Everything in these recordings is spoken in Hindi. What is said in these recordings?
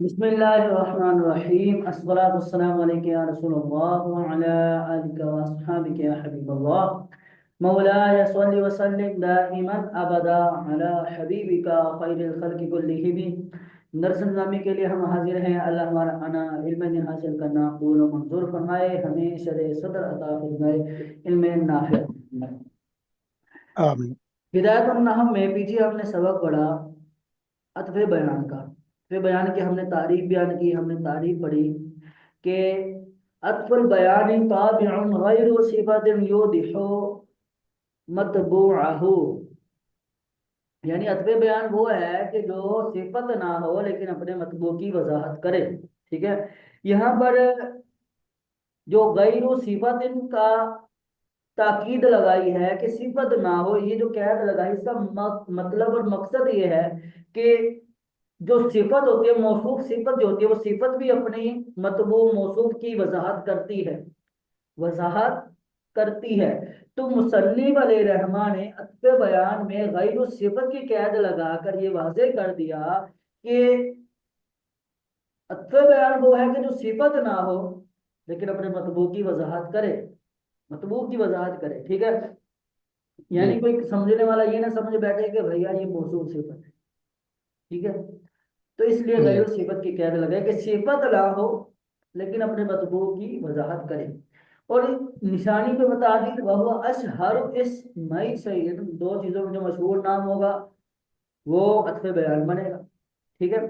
बिस्मिल्लाहिर्रहमानिर्रहीम अस्सलातु वस्सलामु अलैका या रसूलल्लाह व अला आलिका व अस्हाबिका या हबीबल्लाह मौलाया सल्लि व सल्लिम दाइमन अबदा अला हबीबिका खैरिल खल्क़ि कुल्लिहिम। दर्स नामे के लिए हम हाजिर हैं। अल्लाह हमारा आना इल्म हासिल करना कबूल व मंजूर फरमाए, हमें शरह सद्र अता फरमाए, इल्म नाफिअ फरमाए। आमीन। हिदायतुन नहम में पीछे हमने सबक पढ़ा अतफ़े बयान का। अतफ़े बयान की हमने तारीफ बयान की, हमने तारीफ पढ़ी कि अतफ़ुल बयानी ताबिउन गैरु सिफ़तिन युदिहु मतबूअहु। यानी अतफ़े बयान वो है कि जो सिफत ना हो लेकिन अपने मतबू की वजाहत करे। ठीक है। यहाँ पर जो गैरु सिफ़तिन का ताकीद लगाई है कि सिफत ना हो, ये जो कैद लगाई इसका मतलब और मकसद ये है कि जो सिफत होती है, मौसूफ सिफत जो होती है, वो सिफत भी अपनी मतबू मौसूफ की वजाहत करती है, वजाहत करती है। तो मुसन्निफ अलैहिर्रहमान ने अत्वे बयान में गैर सिफत की कैद लगाकर ये वाज़ेह कर दिया कि अत्वे बयान वो है कि जो सिफत ना हो लेकिन अपने मतबू की वजाहत करे, मतबू की वजाहत करे। ठीक है। यानी जी। कोई समझने वाला ये ना समझ बैठे कि भैया ये मौसूफ सिफत है। ठीक है। तो इसलिए जी। गैर सिफत की कैद लगाए कि सिफत ला हो लेकिन अपने मतबू की वजाहत करे। और निशानी पे बता दी वह अशहर इस मई सैयद, दो चीजों में जो मशहूर नाम होगा वो अतफ़े बयान बनेगा। ठीक है।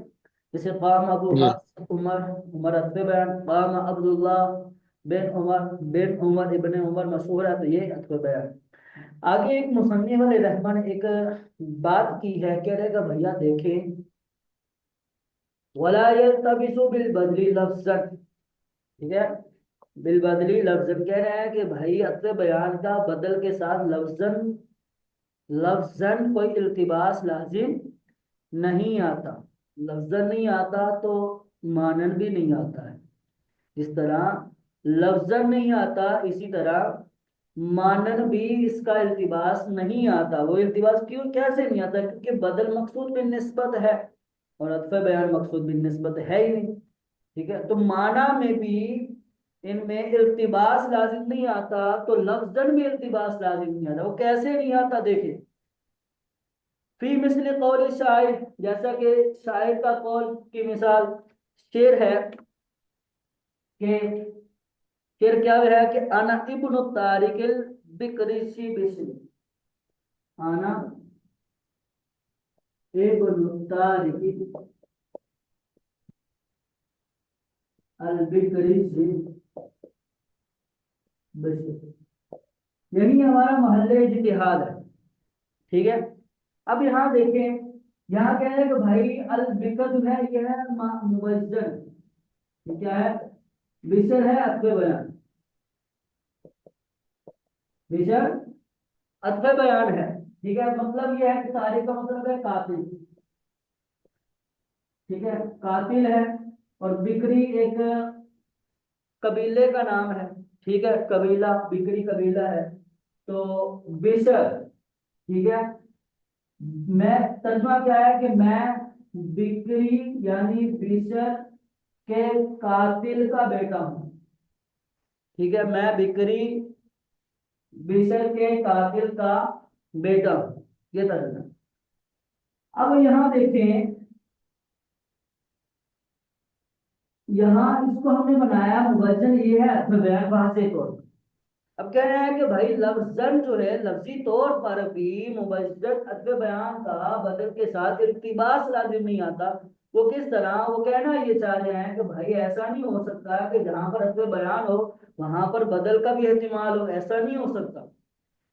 जैसे काम अबू जी। हफ्स उमर, उमर अतफ़े बयान, काम अब्दुल्लाह बिन उमर, बिन उमर इब्ने उमर मशहूर है, तो ये अतफ़े बयान। आगे एक मुसन्निफ रहमान ने एक बात की है, कह रहेगा भैया देखें, वला यल्तबिसु बिल बदली लफ्जन। ठीक है। बिल बदली लफ्जन कह रहे हैं कि भाई अत्वे बयान का बदल के साथ लफ्जन, लफ्जन कोई इल्तिबास लाजिम नहीं आता। लफ्जन नहीं आता तो मानन भी नहीं आता है। जिस तरह लफ्जन नहीं आता इसी तरह मानन भी इसका इल्तिबास नहीं आता। वो इल्तिबास क्यों, कैसे नहीं आता? क्योंकि बदल मकसूद बिन निस्बत है और अत्वे बयान मकसूद बिन निस्बत है ही नहीं। ठीक है। तो माना में भी इनमें इल्तिबास लाजिम नहीं आता, तो लफ्जन भी इल्तिबास लाजिम नहीं आता। वो कैसे नहीं आता देखिए, फी मिसल कौल शायर, जैसा कि शायर का कौल की मिसाल, शेर है कि, शेर क्या है कि अना इब्नु तारिकिल बिक्रिशी बिस्म, अना इब्नु तारिकिल अल बिक्रिशी बिस्म, यही हमारा महल्ले इज्तिहाद है। ठीक है। अब यहाँ देखें, यहाँ क्या है कि भाई अल बिकर जो है ये है मुवज्जन, ये क्या है? बिशर है अत्वे बयान, बिशर अत्वे बयान है। ठीक है। मतलब ये है कि तारीख का मतलब है कातिल। ठीक है। कातिल है। और बिक्री एक कबीले का नाम है। ठीक है। कबीला बिक्री कबीला है। तो बिशर, ठीक है, मैं तर्जुमा क्या है कि मैं बिक्री यानी बिशर के कातिल का बेटा हूं। ठीक है। मैं बिक्री बिशर के कातिल का बेटा हूं, ये तर्जुमा। अब यहां देखें, यहाँ इसको हमने बनाया मुवज्जन, ये है अत्वे वहां से तौर। अब कह रहे हैं कि भाई लफ्जन जो है लफ्जी तौर पर भी मुवज्जन अत्वे बयान का बदल के साथ इल्तिबास लाजिम नहीं आता। वो किस तरह, वो कहना ये चाह रहे हैं कि भाई ऐसा नहीं हो सकता कि जहां पर अत्वे बयान हो वहां पर बदल का भी एहतिमाल हो, ऐसा नहीं हो सकता।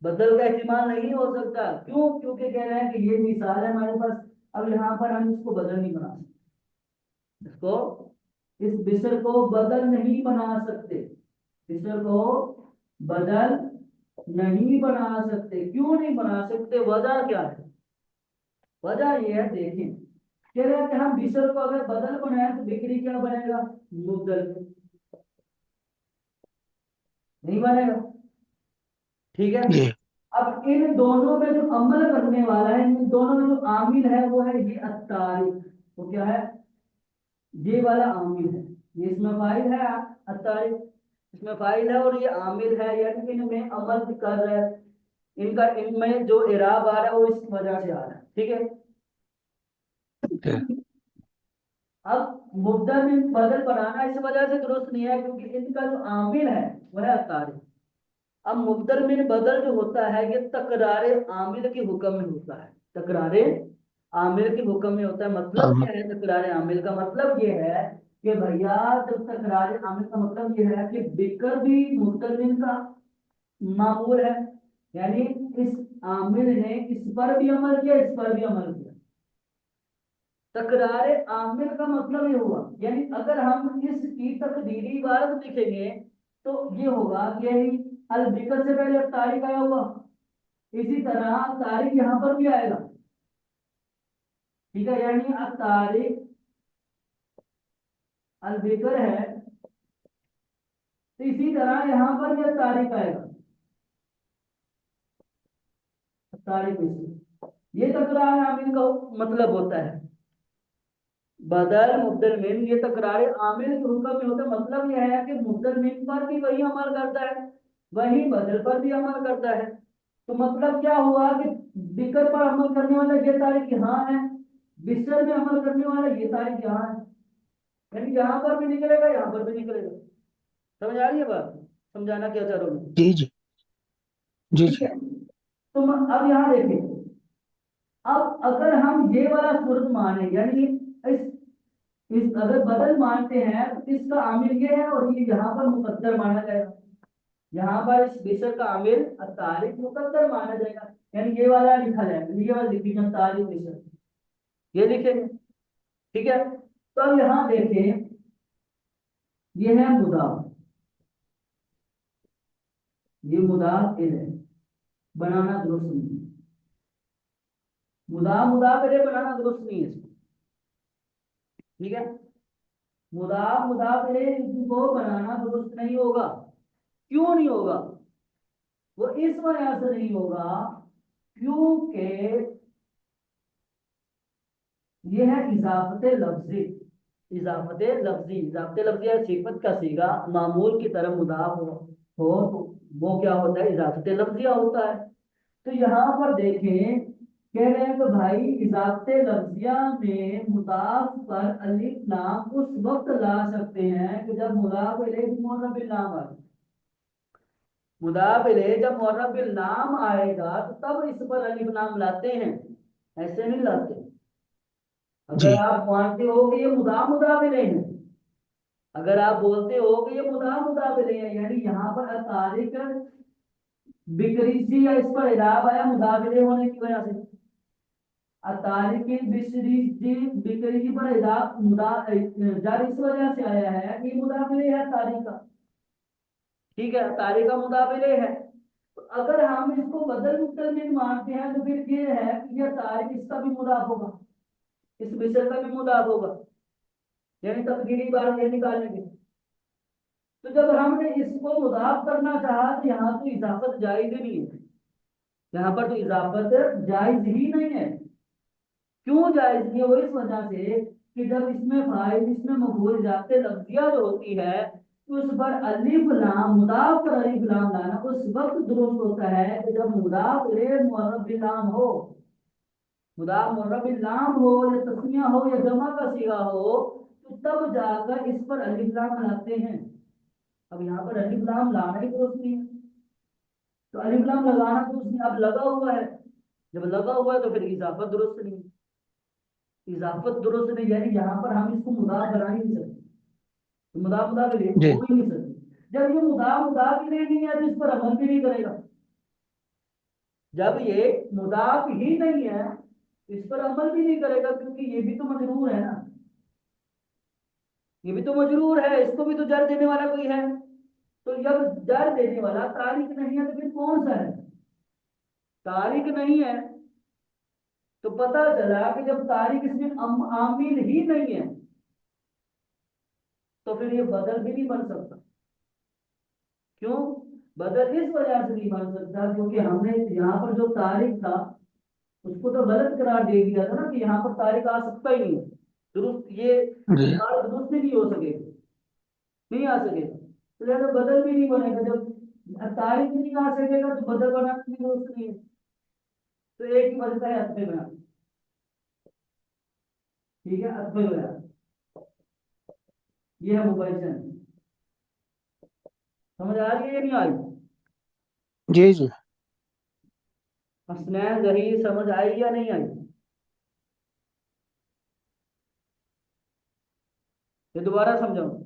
बदल का एहतिमाल नहीं हो सकता। क्यों? क्योंकि कह रहे हैं कि ये मिसाल है हमारे पास। अब यहाँ पर हम इसको बदल नहीं बना सकते, इसको, इस बिसर को बदल नहीं बना सकते, बिसर को बदल नहीं बना सकते। क्यों नहीं बना सकते? वजह क्या है? वजह यह है, देखें, कह रहे हैं कि हम बिसर को अगर बदल बनाए तो बिक्री क्या बनेगा? मुबदल नहीं बनेगा। ठीक है। जी। अब इन दोनों में जो अमल करने वाला है, इन दोनों में जो आमिल है वो है ये अत्तारिक। वो क्या है? ये वाला आमिल है, ये इसमें फाइल है अतारिक, इसमें फाइल है और ये आमिल है, यानी इनमें अमल कर रहा है, इनका इनमें जो इराब आ रहा है वो इस वजह से आ रहा है, ठीक है। ठीक अब मुब्दा में बदल बनाना इस वजह से दुरुस्त नहीं है क्योंकि इनका जो आमिल है वह अतारिक। अब मुबदल में बदल जो होता है ये तकरारे आमिल के हुक्म में होता है, तकरारे आमिल के हुक्म में होता है। मतलब है। क्या है तकरारे आमिल का? मतलब ये है कि भैया, जब तकरारे आमिल का मतलब ये है कि बिकर भी मुबदल में का मामूल है, यानी इस आमिल ने इस पर भी अमल किया, इस पर भी अमल किया। तकरारे आमिल का मतलब ये हुआ, यानी अगर हम इसकी तकदीरी इबारत लिखेंगे तो ये होगा कि यानी अल बिकर से पहले तारीख आया हुआ, इसी तरह तारीख यहाँ पर भी आएगा, ठीक है। यानी अब तारीख अल बिकर है तो इसी तरह यहाँ पर यह तारीख आएगा, तारीख इसी, ये तकरार आमिल का मतलब होता है। बदल मुबदल मिन ये तकरार आमिल के हुक्म में होता है। मतलब यह है कि मुबदल मिन पर भी वही अमल करता है, वही बदल पर भी अमल करता है। तो मतलब क्या हुआ कि बिकर पर अमल करने वाला ये तारीख यहाँ है, बिसर में अमल करने वाला ये तारीख यहाँ है, यानी यहाँ पर भी निकलेगा, यहाँ पर भी निकलेगा। समझ आ रही है बात? समझाना क्या चाह रहा हूँ? जी जी जी ठीक जी। है। तो अब यहाँ देखिए, अब अगर हम ये वाला सूरत माने, यानी इस अगर बदल मानते हैं तो इसका आमिल ये है और ये यहाँ पर मुकद्दर माना जाएगा, यहाँ पर इस बेशक का आमिल तारीख मुकद्दर माना जाएगा, यानी ये वाला लिखा जाएगा, ये वाला लिखिए तारीख बेशक, ये लिखेंगे, ठीक है। तो अब यहाँ देखें, ये है मुदाफ, ये मुदाफ इले बनाना दुरुस्त नहीं, मुदाफ मुदाफ इले बनाना दुरुस्त नहीं है इसको, ठीक है। मुदाफ मुदाफ इले इसको बनाना दुरुस्त नहीं होगा। क्यों नहीं होगा? वो इस वजह से नहीं होगा क्योंकि ये है इजाफत लफ्जी, इजाफत लफ्जी, इजाफत लफ्जी है सिफत का सीगा मामूल की तरह मुदाफ हो तो वो क्या होता है? इजाफत लफ्जिया होता है। तो यहाँ पर देखें, कह रहे हैं तो भाई इजाफत लफ्जिया में मुदाफ पर अलिफ नाम उस वक्त ला सकते हैं कि जब मुदाफ इलैहि मुअर्रफ बिल नाम आए, मुदाफ इलैहि जब मुअर्रफ बिल नाम आएगा तो तब इस पर अलिफ नाम लाते हैं, ऐसे नहीं लाते। जी अगर आप मानते हो कि ये मुदाफ इलैहि है, अगर आप बोलते हो कि ये मुदाफ इलैहि है, यानी यहाँ पर तारीख बिक्री जी या इस पर इराब आया मुदाफ इलैहि होने की वजह से, तारीख बिक्री जी बिक्री जी पर इराब जार इस वजह से आया है कि मुदाफ इलैहि है तारीख का, ठीक है, तारीख का मुदाफ इलैहि है। तो अगर हम इसको बदल मुबदल में मानते हैं तो फिर ये है कि यह तारीख इसका भी मुदाफ होगा, इस विषय का भी मुदाफ होगा, यानी तकदीरी बात ये निकालेंगे। तो जब हमने इसको मुदाफ करना चाहा तो यहाँ तो इजाफत जायज ही नहीं है, यहाँ पर तो इजाफत जायज ही नहीं है। क्यों जायज नहीं है? वो इस वजह से कि जब इसमें फाइल इसमें मफूल जाते लफ्जिया जो होती है तो उस पर अलिफ लाम मुदाफ पर अलिफ लाम लाना उस वक्त दुरुस्त होता है कि जब मुदाफ इलैहि मुअर्रफ बिल लाम हो, मुदाफ मुअर्रफ बिल लाम हो या तस्निया हो या जमा का सीगा हो, तो तब जाकर इस पर अलिफ लाम लाते हैं। अब यहाँ पर अलिफ लाम लाना ही दुरुस्त नहीं है, तो अलिफ लाम लगाना दुरुस्त नहीं, अब लगा हुआ है, जब लगा हुआ है तो फिर इजाफत दुरुस्त नहीं, इजाफत दुरुस्त नहीं, यानी यहाँ पर हम इसको मुदाफ बना ही नहीं सकते, तो मुदाफ मुदाफ इलैहि जी हो ही नहीं सकते। जब ये मुदाफ मुदाफ इलैहि नहीं है तो इस पर अमल भी नहीं करेगा, जब ये मुदाफ ही नहीं है इस पर अमल भी नहीं करेगा क्योंकि ये भी तो मजरूर है ना, ये भी तो मजरूर है, इसको भी तो जर देने वाला कोई है। तो जब जर देने वाला तारीख नहीं है तो फिर कौन सा है? तारीख नहीं है, तो पता चला कि जब तारीख इसमें आमिल ही नहीं है तो फिर ये बदल भी नहीं बन सकता। क्यों बदल? इस वजह से नहीं बन सकता क्योंकि हमने यहाँ पर जो तारीख था उसको तो गलत करार दे दिया था ना कि यहाँ पर तारीख आ सकता ही नहीं है, दुरुस्त, ये जी मिसाल दुरुस्त ही नहीं हो सकेगी, नहीं आ सकेगा, तो लिहाजा बदल भी नहीं बनेगा। जब तारीख नहीं आ सकेगा तो बदल बनाना भी दुरुस्त नहीं है। तो एक ही बचता है अथवे बयान। ठीक है, अथवे बयान ये है मुबैयन। समझ आ रही है या नहीं आ रही? जी जी। हसनैन जहीर समझ आई या नहीं आई? ये दोबारा समझाऊं?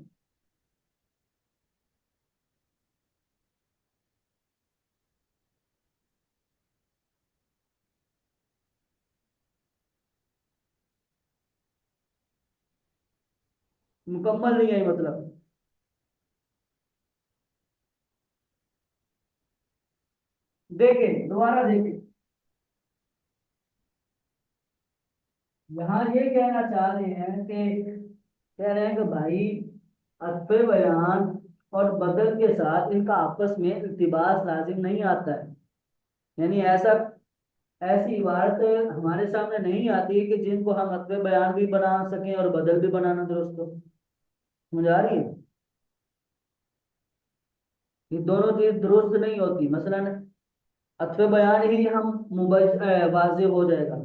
मुकम्मल नहीं आई मतलब? देखें, दोबारा देखें। यहाँ ये कहना चाह रहे हैं कि, कह रहे हैं कि भाई अत्वे बयान और बदल के साथ इनका आपस में इल्तिबास लाजिम नहीं आता है। यानी ऐसा, ऐसी इबारत हमारे सामने नहीं आती कि जिनको हम अत्वे बयान भी बना सकें और बदल भी बनाना दुरुस्त हो। समझ आ रही है? ये दोनों चीज दुरुस्त नहीं होती। मसलन अत्वे बयान ही हम वाजे हो जाएगा।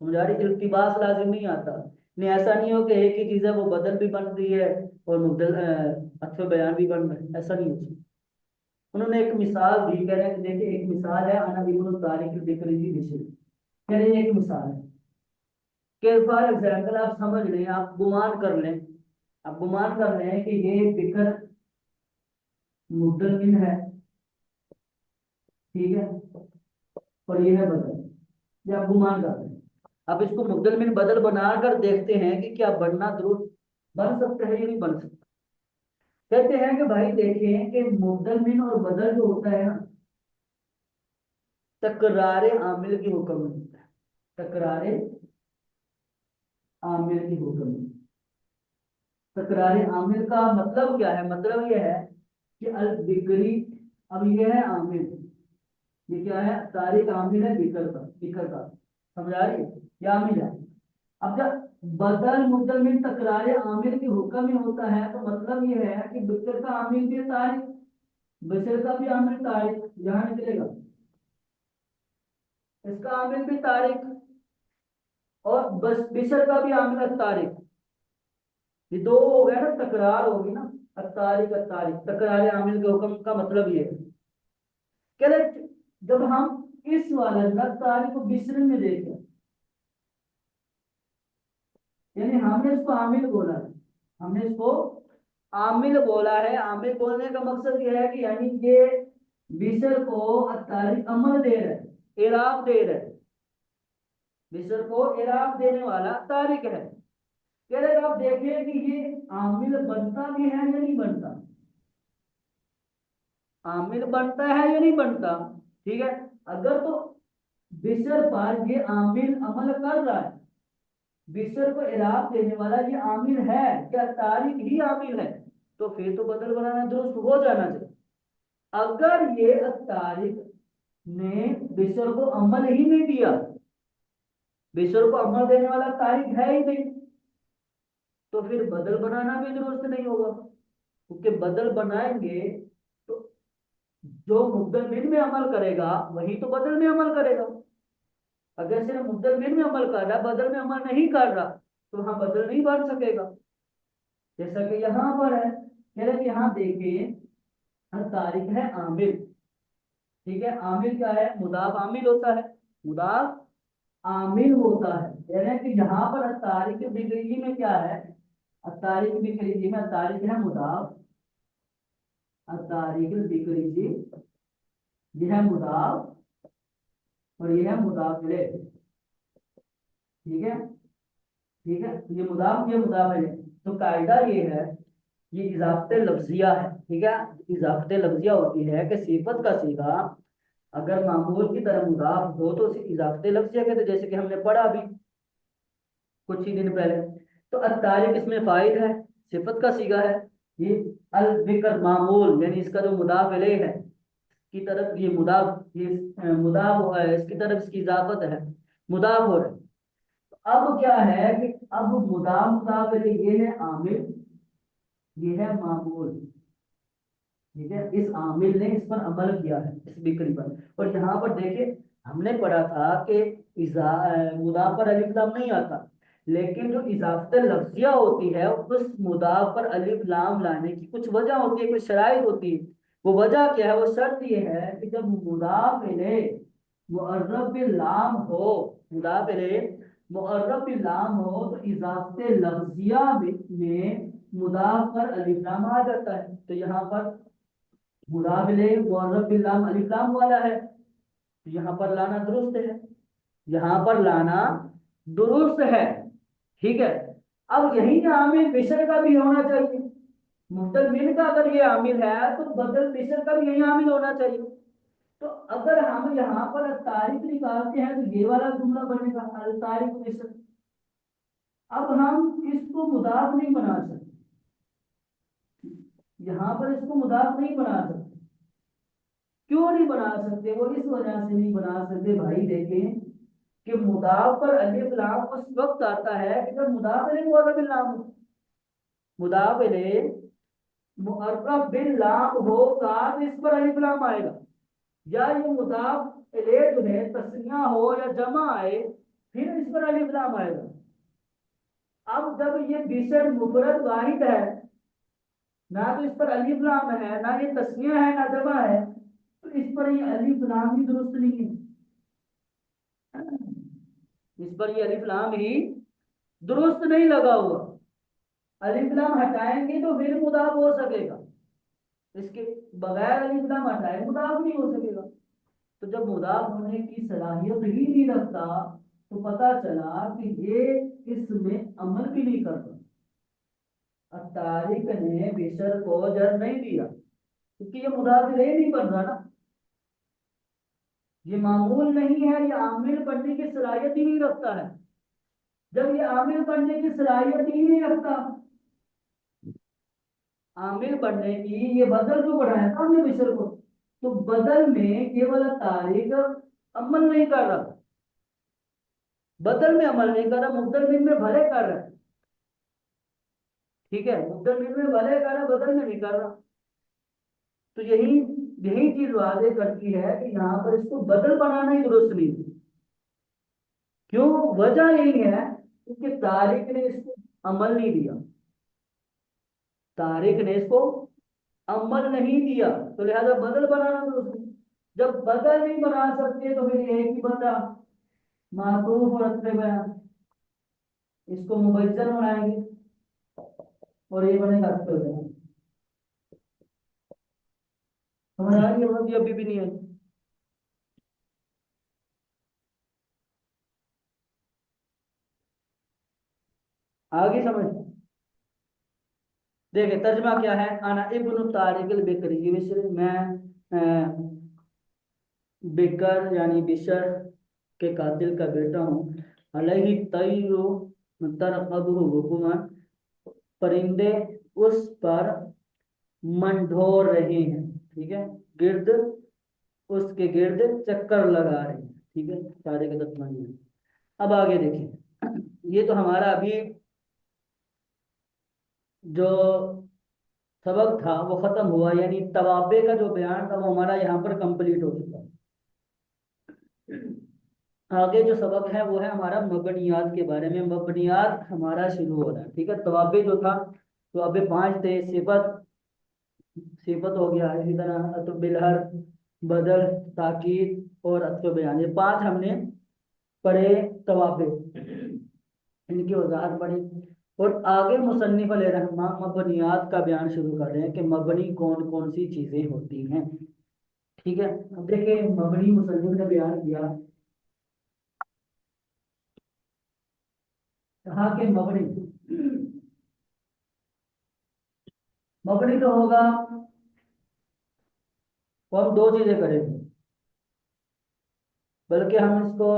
समझ आ रही? इल्तिबास लाजिम नहीं आता। नहीं, ऐसा नहीं हो कि एक ही चीज है वो बदल भी बन रही है और मुबदल अत्वे बयान भी बन रहा है, ऐसा नहीं होता। उन्होंने एक मिसाल दी, कह रहे हैं कि देखिए एक मिसाल है, अना इब्न तारिक जिक्र की मिसाल। कह रहे हैं एक मिसाल है कि फॉर एग्जाम्पल आप समझ लें, आप गुमान कर लें, आप गुमान कर लें कि ये बिकर मुबदल मिन है, ठीक है, और ये है बदल। ये आप गुमान कर लें। अब इसको मुबदल मिन बदल बनाकर देखते हैं कि क्या बनना दुरुस्त बन सकता है या नहीं बन सकता। कहते हैं कि भाई देखें कि मुबदल मिन और बदल जो होता है ना, तकरार आमिल की हुक्म में होता है। तकरार आमिल की हुक्म में। तकरार आमिल का मतलब क्या है? मतलब यह है कि अल बिक्री, अब ये है आमिल, ये क्या है? तारीख आमिल है बिकर का, बिकर का। समझ आ रही है? ये आमिल है। अब जब बदल मुबदल मिन तकरार आमिल की हुक्म में होता है तो मतलब ये है कि बिकर का आमिल भी तारीख, बशर का भी आमिल तारीख, यहाँ निकलेगा। इसका आमिल भी तारीख और बस बिशर का भी आमिल तारीख। ये दो हो गए ना, तकरार होगी ना। अतारिक अतारिक, तकरार आमिल के हुक्म का मतलब ये है। कह रहे जब हम इस वाले तारीख को बिसरन में देखें, यानी हमने इसको आमिल बोला है, हमने इसको आमिल बोला है। आमिल बोलने का मकसद यह है कि यानी ये बिसर को तारीख अमल दे रहे हैं, एराब दे रहे हैं। बिसर को एराब देने वाला तारीख है। कह रहे आप देखिए कि ये आमिल बनता भी है या नहीं बनता। आमिल बनता है या नहीं बनता? ठीक है। अगर तो बिसर पर ये आमिल अमल कर रहा है, बिसर को इराब देने वाला ये आमिल है, क्या तारीख ही आमिल है, तो फिर तो बदल बनाना दुरुस्त हो जाना चाहिए। अगर ये तारीख ने बिसर को अमल ही नहीं दिया, बिसर को अमल देने वाला तारीख है ही नहीं, तो फिर बदल बनाना भी दुरुस्त नहीं होगा। क्योंकि बदल बनाएंगे तो जो मुद्दल बिन में अमल करेगा वही तो बदल में अमल करेगा। अगर सिर्फ मुद्दल बिन में अमल कर रहा है, बदल में अमल नहीं कर रहा, तो वहां बदल नहीं बन सकेगा। जैसा कि यहाँ पर है, कह रहे कि यहाँ देखिए हर तारीख है आमिल। ठीक है, आमिल क्या है? मुदाफ आमिल होता है, मुदाफ आमिल होता है। कह रहे हैं कि यहाँ पर तारीख बिक्री में क्या है? तारीख बिक्री में तारीख है मुदाफ, तारीख बिक्री, यह है मुदाफ और यह है मुदाफ इलैह। ठीक है, ठीक है, ये मुदाफ, ये मुदाफ इलैह। तो कायदा ये है, ये इजाफते लफ्जिया है। ठीक है, इजाफते लफ्जिया होती है कि सिफत का सीगा अगर मामूल की तरह मुदाफ हो तो उसे इजाफते लफ्जिया कहते हैं, जैसे कि हमने पढ़ा अभी कुछ ही दिन पहले। तो अतारिक इसमें फाइल है, सिफत का सीगा है। ये अल बिक्र मामूल, यानी इसका जो मुदाफ इलैह है की तरफ, ये मुदाफ, ये मुदाफ है, इसकी तरफ इसकी इजाफत है, मुदाफ हो रहा है। अब क्या है कि अब मुदाफ मुदाफ इलैह ये है आमिल, ये है मामूल। ठीक है, इस आमिल ने इस पर अमल किया है, इस बिक्री पर। और यहाँ पर देखिए, हमने पढ़ा था कि मुदाफ पर अलिफ लाम नहीं आता, लेकिन जो इजाफत लफ्जिया होती है उस मुदाफ पर अलिफ लाम लाने की कुछ वजह होती है, कुछ शराइत होती है। वो वजह क्या है? वो शर्त ये है कि जब मुदाफ इलैह मुअर्रफ बिल लाम हो, मुदाफ इलैह मुअर्रफ बिल लाम हो, तो इजाफत लफ्जिया में मुदाफ पर अलिफ लाम आ जाता है। तो यहाँ पर मुदाफ इलैह मुअर्रफ बिल लाम अलिफ लाम वाला है, तो यहाँ पर लाना दुरुस्त है, यहाँ पर लाना दुरुस्त है। ठीक है, अब यही आमिल बिशर का भी होना चाहिए। मुबदल मिन का अगर ये आमिल है तो बदल बिशर का भी यही आमिल होना चाहिए। तो अगर हम यहाँ पर तारीख निकालते हैं तो ये वाला जुमला बनेगा अल तारीख बिशर। अब हम इसको मुदाफ नहीं बना सकते, यहाँ पर इसको मुदाफ नहीं बना सकते। क्यों नहीं बना सकते? वो इस वजह से नहीं बना सकते भाई, देखें कि मुदाफ पर अलिफ लाम उस वक्त आता है कि जब मुदाफ इलैह मुअर्रफ बिल लाम हो। मुदाफ इलैह मुअर्रफ बिल लाम होगा तो इस पर अलिफ लाम आएगा, या ये मुदाफ इलैह जो है तस्निया हो या जमा आए फिर इस पर अलिफ लाम आएगा। अब जब ये बिशर मुफरद वाहिद है, ना तो इस पर अलिफ लाम है, ना ये तस्निया है, ना जमा है, तो इस पर ये अलिफ लाम ही दुरुस्त नहीं है। इस पर ये अलिफ लाम ही दुरुस्त नहीं लगा हुआ। अलिफ लाम हटाएंगे तो फिर मुदाफ हो सकेगा, इसके बगैर अलिफ लाम हटाए मुदाफ नहीं हो सकेगा। तो जब मुदाफ होने की सलाहियत ही नहीं रखता तो पता चला कि ये इसमें अमल भी नहीं करता। अब तारिक ने बिशर को जर नहीं दिया क्योंकि ये मुदाफ इलैह नहीं बन रहा ना, ये मामूल नहीं है, ये आमिल बनने की सलाहियत ही नहीं रखता है। जब ये आमिल बनने की सलाहियत ही नहीं रखता, आमिल बनने की, ये बदल जो बढ़ाया था हमने बिशर को, तो बदल में ये वाला तारीख अमल नहीं कर रहा, बदल में अमल नहीं कर रहा, मुबदल मिन में भले कर रहा है। ठीक है, मुबदल मिन में भले कर रहा है, बदल में नहीं कर रहा। तो यही यही चीज वादे करती है कि यहाँ पर इसको बदल बनाना ही दुरुस्त नहीं है। क्यों? वजह यही है क्योंकि तारिक ने इसको अमल नहीं दिया, तारिक ने इसको अमल नहीं दिया, तो लिहाजा बदल बनाना दुरुस्त नहीं। जब बदल नहीं बना सकते तो फिर एक ही बता मातूफ और अत्वे बयान, इसको मुबज्जल बनाएंगे और ये बनेगा अत्वे बयान। समझ आ रही है बात? ये अभी भी नहीं है। आगे समझ। देखे तर्जमा क्या है, आना इब्नु तारिक अल बिकरी, ये बिशर मैं बिकर यानी बिशर के कातिल का बेटा हूँ। अलैहि तैरु तरकबहु हुकुमन, परिंदे उस पर मंडोर रहे हैं। ठीक है, गिर्द, उसके गिर्द चक्कर लगा रहे हैं। ठीक है, सारे के तत्मानी है। अब आगे देखें, ये तो हमारा अभी जो सबक था वो खत्म हुआ, यानी तवाबे का जो बयान था वो हमारा यहाँ पर कंप्लीट हो चुका है। आगे जो सबक है वो है हमारा मबनियात के बारे में। मबनियात हमारा शुरू हो रहा है। ठीक है, तवाबे जो था, तवाबे 5 थे। सिफत, सिफत हो गया, इसी तरह अतुब बिलहर, बदल, ताकीद और अत्व बयान, ये 5 हमने पढ़े तवाबे, इनकी वजाहत पढ़ी। और आगे मुसन्निफ अलैहिर्रहमान मबनियात का बयान शुरू कर रहे हैं कि मबनी कौन कौन सी चीजें होती हैं। ठीक है, अब देखिए मबनी मुसन्निफ ने बयान किया, कहा कि मबनी, मबनी तो होगा, वो हम 2 चीजें करेंगे, बल्कि हम इसको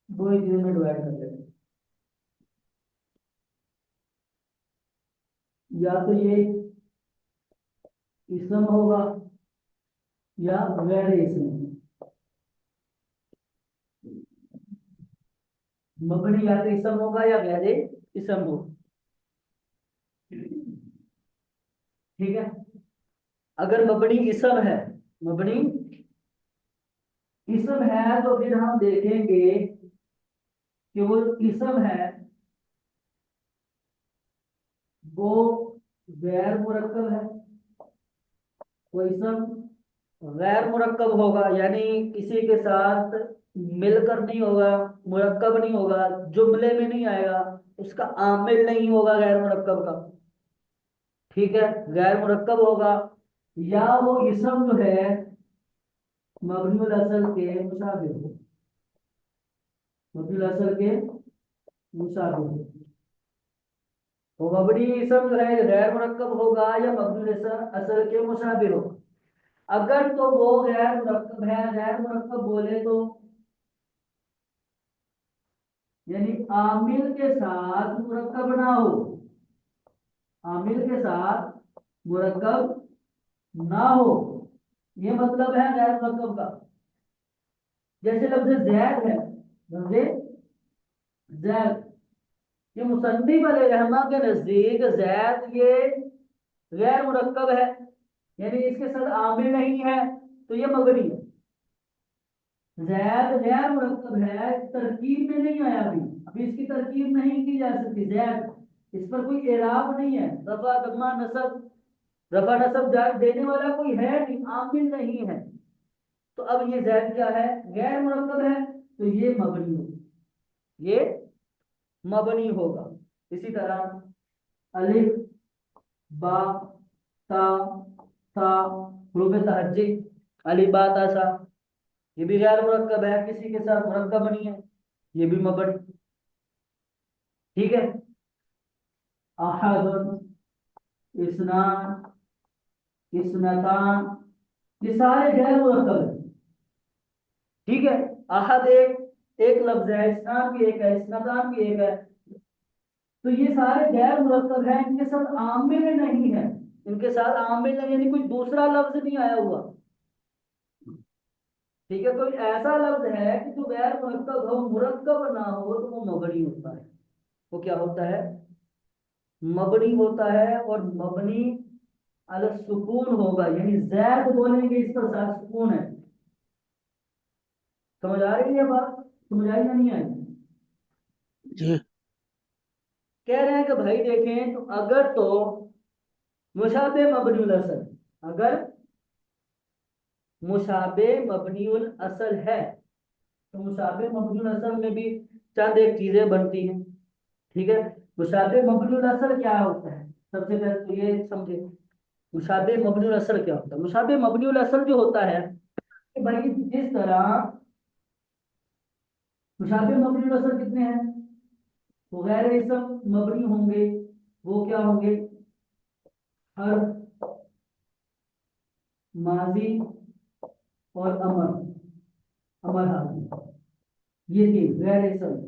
2 ही चीजों में डिवाइड कर देंगे। या तो ये इसम होगा या गैर इसम। मबनी या तो इसम होगा या गैर इसम होगा। ठीक है। अगर मबनी इसम है, मबनी इसम है तो फिर हम देखेंगे कि वो इसम है वो गैर मुरक्कब है। वो इसम गैर मुरक्कब होगा, यानी किसी के साथ मिलकर नहीं होगा, मुरक्कब नहीं होगा, जुमले में नहीं आएगा, उसका आमिल नहीं होगा गैर मुरक्कब का। ठीक है, गैर मुरक्कब होगा। या वो इसम जो है मबनियुल असल के मुशाबिह हो, मबनियुल असल के मुशाबिह हो। तो मबनी इसम जो है गैर मुरक्कब होगा या मबनियुल असल के मुशाबिह होगा। अगर तो वो गैर मुरक्कब है, गैर मुरक्कब बोले तो यानी आमिल के साथ मुरक्कब ना हो, आमिल के साथ मुरक्कब ना हो, ये मतलब है गैर मुरक्कब का। जैसे लफ्ज जैद है, लफ्ज जैद, ये मुसन्निफ अलैहिर्रहमा के नजदीक जैद ये गैर मुरक्कब है, यानी इसके साथ आमिल नहीं है, तो ये मबनी है। जैद गैर मुरक्कब है, तरकीब में नहीं आया, अभी अभी इसकी तरकीब नहीं की जा सकती। जैद इस पर कोई एराब नहीं है, रफा दम्मा नसब, रफा नसब देने वाला कोई है नहीं, आमिल नहीं है। तो अब ये जैद क्या है, गैर मुरक्कब है, तो ये मबनी होगा, ये मबनी होगा। इसी तरह अलिफ, बा, ता, सा, हुरूफ तहज्जी, अलिफ बा ता सा, ये भी गैर मुरक्कब है, किसी के साथ मुरक्कब नहीं है, ये भी मबनी। ठीक है। अहद, इस्नान, इस्नतान, ये सारे गैर मुरक्कब है। ठीक है। अहद एक एक लफ्ज है, इस्नान भी एक है, इस्नतान भी एक है, तो ये सारे गैर मुरक्कब है, इनके साथ आमिल नहीं है, इनके साथ आमिल नहीं, यानी कोई दूसरा लफ्ज नहीं आया हुआ। ठीक है, कोई ऐसा लफ्ज है कि जो गैर मुरक्कब हो, मुरक्कब ना हो, तो वो मबनी होता है। वो क्या होता है, मबनी होता है। और मबनी अल सुकून होगा, यानी जैद बोलेंगे इस पर साथ सुकून है। समझ आ रही है बात, समझ आई या नहीं आई? जी कह रहे हैं कि भाई देखें, तो अगर तो मुशाबे मबनियुल असल, अगर मुशाबे मबनियुल असल है, तो मुशाबे मबनियुल असल में भी चंद एक चीजें बनती हैं। ठीक है। मुशाबे मबनियुल असल क्या होता है, सबसे पहले तो ये समझे, मुशाबे मबनियुल असल क्या होता है। मुशाबे मबनियुल असल जो होता है कि भाई जिस तरह मुशाबे मबनियुल असल कितने हैं, वो गैर इसम मबनी होंगे, वो क्या होंगे, हर, माजी और अमर, अमर हाजिर, ये तीन गैर इसम।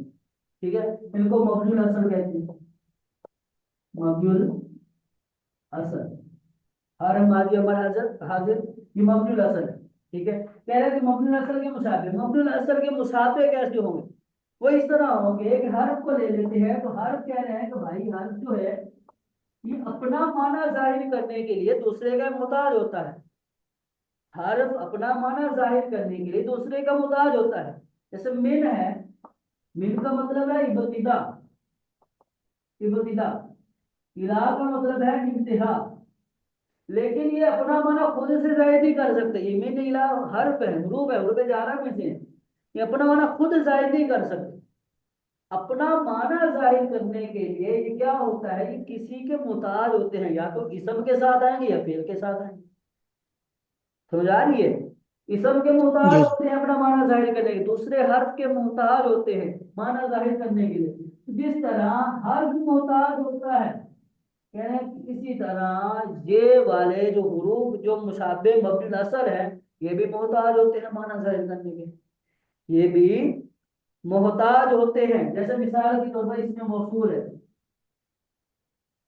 ठीक है, इनको मबनियुल असल कहते हैं, मबनियुल असल। हर, माजी, अमर, हाजिर, हाजिर, ये मबनियुल असल है। ठीक है, कह रहे हैं कि मबनियुल असल के मुशाबे, मबनियुल असल के मुशाबे कैसे होंगे, वो इस तरह होंगे कि हर्फ को ले लेते हैं, तो हर्फ कह रहे हैं कि भाई हर्फ जो है ये अपना माना जाहिर करने के लिए दूसरे का मुताज होता है। हर्फ अपना माना जाहिर करने के लिए दूसरे का मुताज होता है। जैसे मिन है, मिन का मतलब है इब्तिदा, इब्तिदा, इला का मतलब है इंतहा, लेकिन ये अपना माना खुद से जाहिर नहीं कर सकते। ये मिन इला हर्फ है, हुरूफ है, हुरूफ जारा में से है, ये अपना माना खुद जाहिर नहीं कर सकते। अपना माना जाहिर करने के लिए ये क्या होता है, ये किसी के मुताज होते हैं, या तो इसम के साथ आएंगे या फेल के साथ आएंगे। समझ आ रही है, इसम के मुताज जी होते हैं अपना माना जाहिर करने के, दूसरे हर्फ के मुताज होते हैं माना जाहिर करने के लिए। जिस तरह हर्फ मुताज होता है, कह रहे हैं कि इसी तरह ये वाले जो हुरूफ जो मुशाबे मबनी असल है, ये भी मोहताज होते हैं माना जाहिर करने के, ये भी मोहताज होते हैं। जैसे मिसाल के तौर पर इसमें मौसूल है,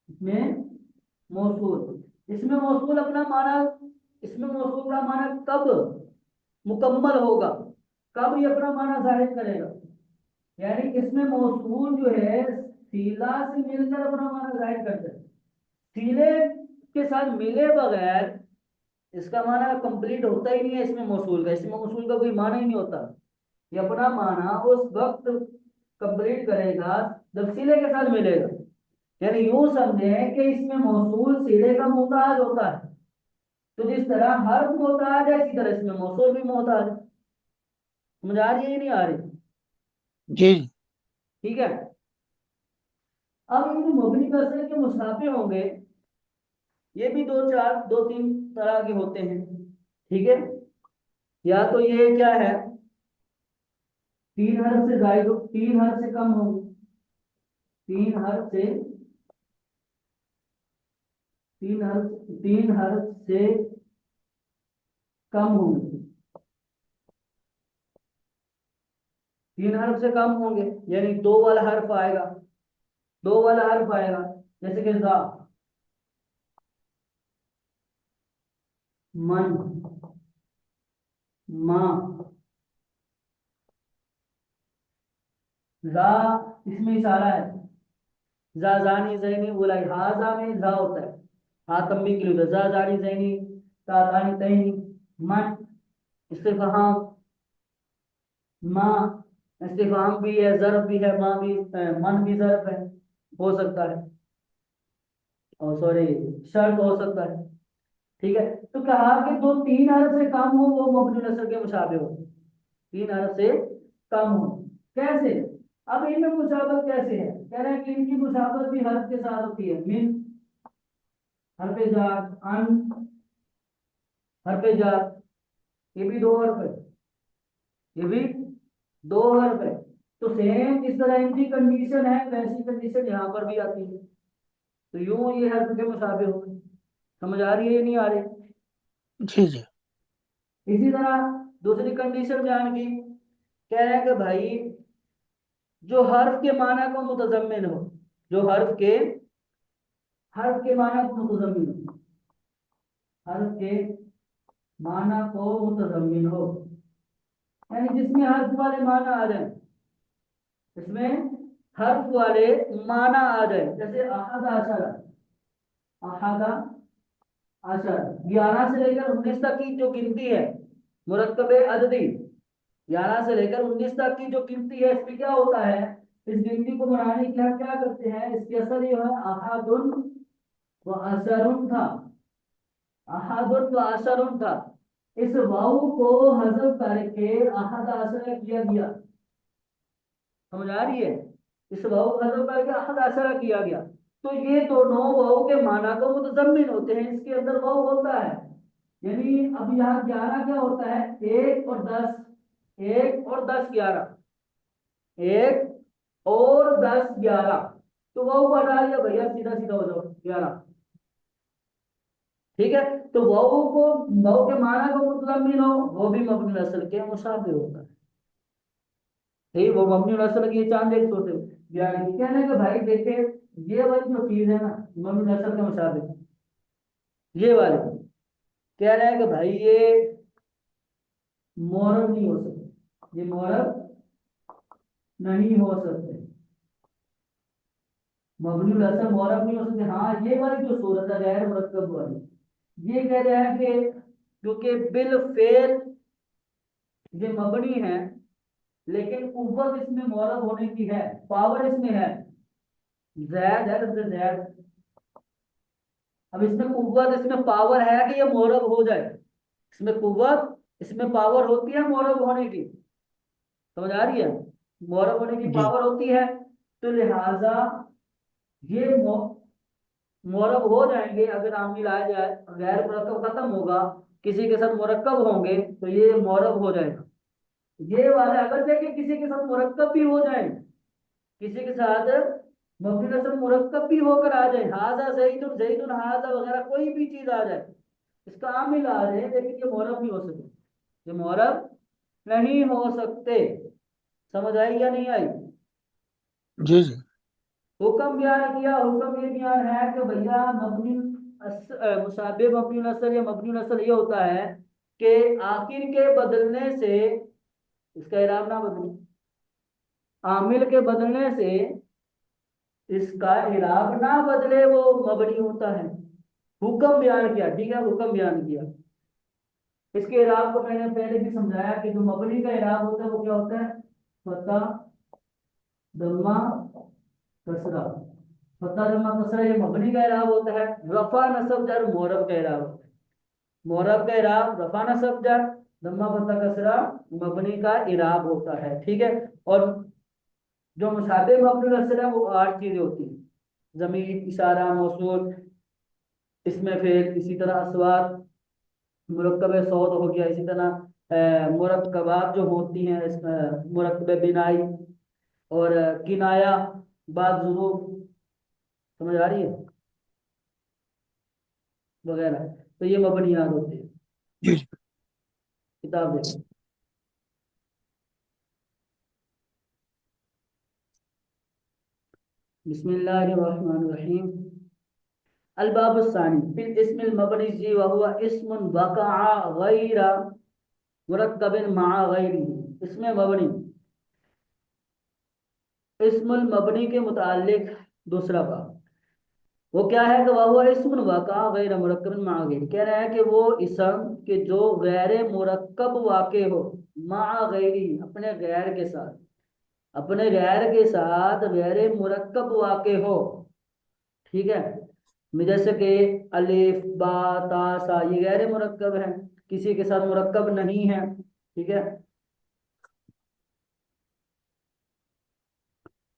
इसमें मौसूल, इसमें मौसूल अपना माना, इसमें मौसूल का माना कब मुकम्मल होगा, कब ये अपना माना जाहिर करेगा। यानी इसमें मौसूल जो है सीला से मिलकर अपना माना जाहिर करते हैं। सीले के साथ मिले बगैर इसका माना कंप्लीट होता ही नहीं है इसमें मौसूल का। इसमें मौसूल का कोई माना ही नहीं होता। ये अपना माना उस वक्त कंप्लीट करेगा जब सीले के साथ मिलेगा। यानी यूं समझे कि इसमें मौसूल सीले का मोहताज होता है। तो जिस तरह हर्फ मोहताज है इसी तरह इसमें मौसूल भी मोहताज है। समझ आ रही है या नहीं आ रही? जी ठीक है। अब इन मबनी कसर के मुसाफे होंगे। ये भी दो तीन तरह के होते हैं। ठीक है। या तो ये क्या है, तीन हर्फ से जायद तीन हर्फ से कम होंगे। तीन हर्फ से तीन हर्फ से कम होंगे। तीन हर्फ से कम होंगे यानी दो वाला हर्फ आएगा। दो वाला हर्फ आएगा जैसे कि जा, मन, माँ। जा इसमें इशारा है। जा जानी जैनी बोला हाजा में जा होता है। हा तंबी के लिए होता है। जा जानी जैनी तातानी तैनी। मन इस्तिफहाम, माँ इस्तिफहाम भी है, जर्फ भी है, माँ भी मन भी जर्फ है, हो सकता है। और सॉरी, शर्त हो सकता है। ठीक है। तो कहा कि दो तीन हर्फ से कम हो वो मबनी नस्र के मुशाबे हो। तीन हर्फ से कम हो। कैसे? अब इनमें मुशाबत कैसे है? कह रहे हैं कि इनकी मुशाबत भी हर्फ के साथ होती है। मिन हर्फ जार, अन हर्फ जार, ये भी दो हर्फ है। ये भी दो हर्फ है। तो सेम इस तरह इनकी कंडीशन है वैसी कंडीशन यहाँ पर भी आती है। तो यूं ये हर्फ के मुशाबे हो गए। समझ आ रही है या नहीं आ रही? जी जी इसी तरह दूसरी कंडीशन बयान की। कह रहे हैं कि भाई जो हर्फ के माना को मुतजम्मिन हो। जो हर्फ के माना को मुतजम्मिन हो। हर्फ के माना को मुतजम्मिन हो यानी जिसमें हर्फ वाले माना आ जाए। इसमें हर्फ वाले माना आ जाए जैसे अहद अशर। अहद अशर 11 से लेकर 19 तक की जो गिनती है मुरक्कब अददी। 11 से लेकर 19 तक की जो गिनती है इसमें क्या होता है? इस गिनती को बनाने के लिए हम क्या करते हैं? इसकी असर ये है अहादुन व असरुन था। अहादुन व असरुन था। इस वाऊ को हजफ करके अहद असर किया गया। समझ आ रही है? इस वाऊ को हजफ करके अहद असर किया गया। तो ये दोनों वाऊ के माना को मुतजम्मिन होते हैं। इसके अंदर वाऊ होता है। यानी अब यहाँ 11 क्या होता है? 1 और 10। 1 और 10 11। 1 और 10 11। तो वाऊ को हटा दिया भैया सीधा सीधा हो जाओ 11। ठीक है। तो वाऊ के माना को मुतजम्मिन हो वो भी मबनी नस्ल के मुशाबे होता है। ठीक, वो मबनी नस्ल की चांद एक सोते यानी कहने का भाई देखे ये वाली जो चीज है ना मबनी नस्ल के मुशाबे, ये वाली कह रहा है कि भाई ये मोरब नहीं हो सकते। ये मोरब नहीं हो सकते। मबनी नस्ल मोरब नहीं हो सकते। हाँ ये वाली जो सूरत है गैर मुरक्कब वाली, ये कह रहे हैं कि क्योंकि बिल फेल ये मबनी है लेकिन कुव्वत इसमें मौरब होने की है, पावर इसमें है। जैद है सबसे जैद। अब इसमें कुव्वत इसमें पावर है कि ये मौरब हो जाए। इसमें कुव्वत इसमें पावर होती है मौरब होने की। समझ आ रही है? मौरब होने की जी पावर होती है। तो लिहाजा ये मौरब हो जाएंगे अगर आमिल आ जाए। गैर मुरक्कब खत्म होगा, किसी के साथ मुरक्कब होंगे तो ये मौरब हो जाएगा। ये वाले अगर देखिए किसी के साथ मुरक्कब भी हो जाए, किसी के साथ मबनी नस्ल मुरक्कब भी होकर आ जाए, हाजा जैदुन जैदुन हाजा वगैरह कोई भी चीज आ जाए, इसका आमिल आ जाए, लेकिन ये मोरब नहीं हो सकते। ये मोरब नहीं हो सकते। समझ आई या नहीं आई? जी जी हुक्म बयान किया। हुक्म ये बयान है कि भैया मुशाबे मबनी नस्ल या मबनी नस्ल ये होता है कि आखिर के बदलने से इसका इराब ना बदले। आमिल के बदलने से इसका इराब ना बदले वो मबनी होता है। हुक्म बयान किया, ठीक है, हुक्म बयान किया। इसके इराब को मैंने पहले भी समझाया कि जो मबनी का इराब होता है वो क्या होता है, फता दम्मा कसरा। फता दम्मा कसरा ये मबनी का इराब होता है। रफा नसब जर मोरब का इराब होता है। मोरब का इराब रफा नसब जर, दम्मा फता कसरा मबनी का इराब होता है, ठीक है। और जो मुशाबे मबनी असल है वो 8 चीजें होती हैं। जमीर, इशारा, मौसूल, इसमें फिर इसी तरह अस्वात, मुरक्कब सौद हो गया, इसी तरह मुरक्कबात जो होती हैं, इसमें मुरक्कब बिनाई और किनाया, बाद ज़ुरूफ, समझ आ रही है, वगैरह। तो ये मबनियात होते हैं। जी जी। किताब देखो। बिस्मिल्लाहिर्रहमानिर्रहीम। अलबाबुस्सानी फिल इस्मिल मबनी जी व हुवा इस्मुन वक़अ गैर मुरक्कबिन मअ गैरिही। इसमें मबनी, इस्मुल मबनी के मुताल्लिक दूसरा बाब, वो क्या है कि वह हुआ इस्मुन वाक़ा गैर मुरक्कबिन मअ गैरिही। कह रहा है कि वो इसम के जो गैर मुरक्कब वाक़े हो, मअ गैरिही अपने गैर के साथ, अपने गैर के साथ गैर मुरक्कब वाक़े हो, ठीक है। जैसे कि अलिफ बा ता सा ये गैर मुरक्कब है, किसी के साथ मुरक्कब नहीं है, ठीक है।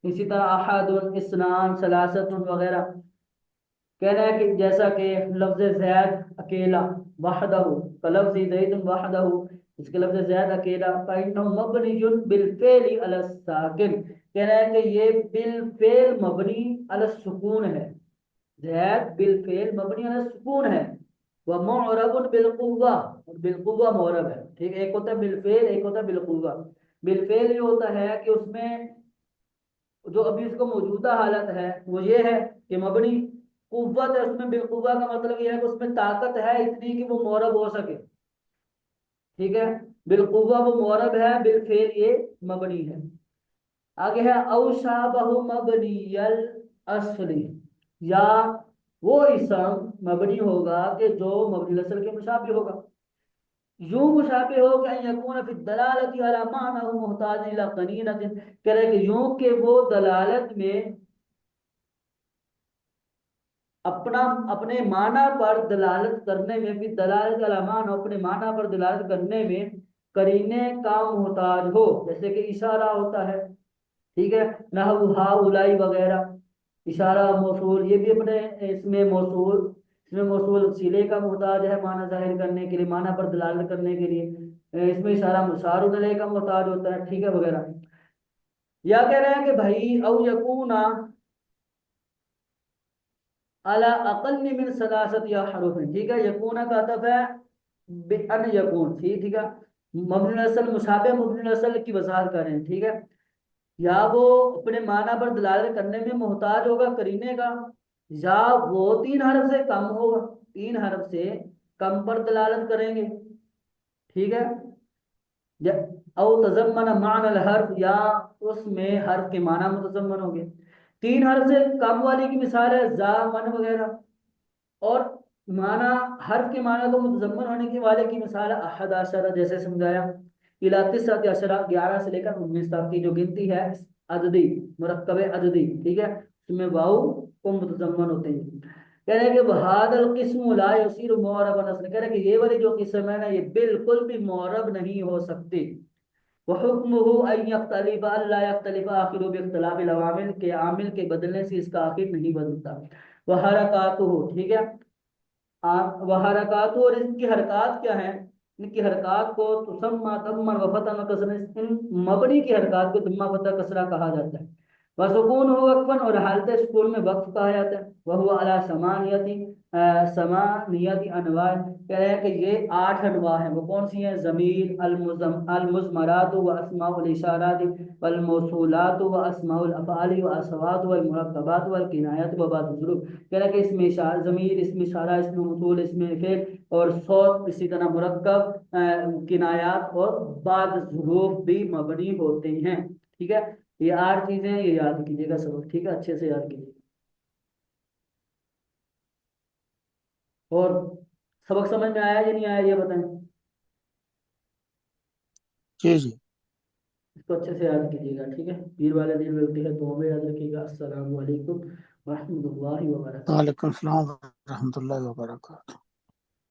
इसी तरह अहदुन, इस्नान, सलासतुन वगैरह। कह रहा है कि जैसा कि लफ्ज जैद अकेला, वहदहु का लफ्ज ज़ैदुन वहदहु, इसके लफ्ज जैद अकेला, फइन्नहु मबनियुन बिलफेल अला साकिन। कह रहा है कि ये बिलफेल मबनी अला सुकून है। जैद बिलफेल मबनी अला सुकून है। वह मुअरबुन बिलकुव्वा, और बिलकुव्वा मुअरब है, ठीक है। एक होता है बिलफेल, एक होता है बिलकुव्वा। बिलफेल ये होता है कि उसमें जो अभी उसको मौजूदा हालत है वो ये है कि मबनी। कुव्वत है उसमें, बिलकुव्वा का मतलब ये है कि उसमें ताकत है इतनी कि वो मोरब हो सके, ठीक है। बिलकुव्वा वो मोरब है, बिलफेल ये मबनी है। आगे है औशाबहु मबनियल असली, या वो इसम मबनी होगा कि जो मबनी असल के मुशाबिह होगा। यूं मुशाबिह हो कि यकून फी दलालति अला माना मुहताज इला कनीनतिन। कह रहे कि यूं के वो दलालत में अपना अपने माना पर दलालत करने में, भी दलालत अला माना अपने माना पर दलालत करने में करीने का मोहताज हो, जैसे कि इशारा होता है, ठीक है। नहु हा उलाई वगैरह, इशारा मौसूल ये भी अपने इसमें मौसूल, इसमें मौसूल सिले का मोहताज है माना जाहिर करने के लिए, माना पर दलालत करने के लिए। इसमें इशारा मुशार इलैहि का मोहताज होता है, ठीक है, वगैरह। या कह रहे हैं कि भाई औ यकूना अला अकल मिन सलासत या हरूफ, ठीक है। यकूना का अतफ है बिअन यकून, ठीक, ठीक है। मबनी असल मुशाबे मबनी असल की वजाहत कर रहे हैं, ठीक है। या वो अपने माना पर दलालत करने में मोहताज होगा करीने का, या वो 3 हरफ से कम होगा, 3 हरफ से कम पर दलालत करेंगे, ठीक है। औ तजम्मन मानल हर्फ, या उसमें हर्फ के माना मुतजम्मन होंगे। 3 हर्फ से कम वाली की मिसाल है जा मन वगैरह। और माना हर्फ के माना को मुतजम्मन होने के वाले की मिसाल है अहद अशरा, जैसे समझाया। इला तिस्सत अशरा 11 से लेकर 19 तक की जो गिनती है अददी, मुरक्कब अददी, ठीक है, उसमें वाउ को मुतजम्मन होते हैं। कह रहे हैं कि बहादल किस्म ला यसीर मुअरबन असली। कह रहे हैं कि ये वाली जो किस्म है ना ये बिल्कुल भी मुअरब नहीं हो सकती। वहुक्मुहु अन यख्तलिफ अल्ला यख्तलिफ आखिरु बिख्तिलाफिल अवामिल, के आमिल के बदलने से इसका आखिर नहीं बदलता। वह हरकातुहु, ठीक है। वह हरकातु, और इनकी हरकत क्या है, इनकी हरकत को तुसम्मा तम्मन व फतन व कसरा, इन मबनी की हरकत को तुम्मा फतह कसरा कहा जाता है। व सुकून हो वक्फन, और हालत सुकून में वक्फ कहा जाता है। वह हुआ अला समानियति, समानियति अनवा। कह रहे हैं कि ये 8 अनवा हैं। वो कौन सी हैं, ज़मीर, अलमुज़मरात व अस्माउल इशारात वल मौसूलात व अस्माउल अफ़आल व असवात वल मुरक्कबात वल किनायत व बाद ज़ुरूफ। कह रहा है कि इसमें इशारा ज़मीर, इसमें इशारा, इसमें मौसूल, इसमें फ़ेल और सौत, इसी तरह मुरक्कब, किनायात और बाद ज़ुरूफ भी मबनी होते हैं, ठीक है। ये 8 चीजें ये याद कीजिएगा सबक, ठीक है, अच्छे से याद कीजिए। और सबक समझ में आया या नहीं आया ये बताएं। जी जी। इसको अच्छे से याद कीजिएगा, ठीक है। पीर वाले दिन मिलते हैं, दुआ में याद रखिएगा। अस्सलाम वालेकुम रहमतुल्लाहि व बरकातहू। वालेकुम सलाम रहमतुल्लाहि व बरकातहू।